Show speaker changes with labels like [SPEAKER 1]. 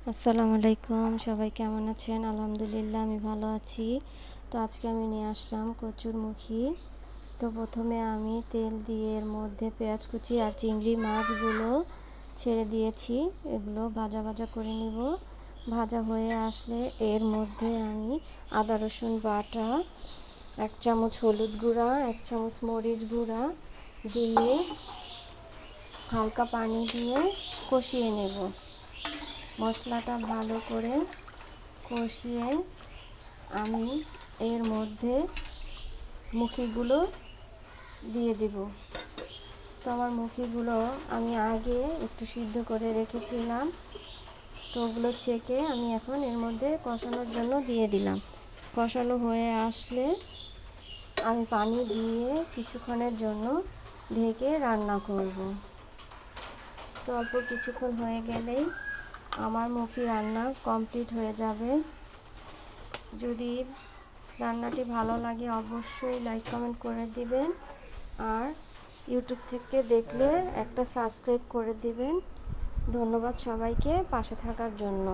[SPEAKER 1] আসসালামু আলাইকুম, সবাই কেমন আছেন? আলহামদুলিল্লাহ আমি ভালো আছি। তো আজকে আমি নিয়ে আসলাম কচুরমুখী। তো প্রথমে আমি তেল দিয়ে এর মধ্যে পেঁয়াজ কুচি আর চিংড়ি মাছগুলো ছেড়ে দিয়েছি, এগুলো ভাজা ভাজা করে নিব। ভাজা হয়ে আসলে এর মধ্যে আমি আদা রসুন বাটা, 1 চামচ হলুদ গুঁড়া, 1 চামচ মরিচ গুঁড়া দিয়ে হালকা পানি দিয়ে কষিয়ে নেব। মশলাটা ভালো করে কষিয়ে আমি এর মধ্যে মুখিগুলো দিয়ে দিব। তো আমার মুখিগুলো আমি আগে একটু সিদ্ধ করে রেখেছিলাম, তো ওগুলো ছেঁকে আমি এখন এর মধ্যে কষানোর জন্য দিয়ে দিলাম। কষানো হয়ে আসলে আমি পানি দিয়ে কিছুক্ষণের জন্য ঢেকে রান্না করব। তো অল্প কিছুক্ষণ হয়ে গেলেই আমার মুখি রান্না কমপ্লিট হয়ে যাবে। যদি রান্নাটি ভালো লাগে অবশ্যই লাইক কমেন্ট করে দিবেন, আর ইউটিউব থেকে দেখলে একটা সাবস্ক্রাইব করে দিবেন। ধন্যবাদ সবাইকে পাশে থাকার জন্য।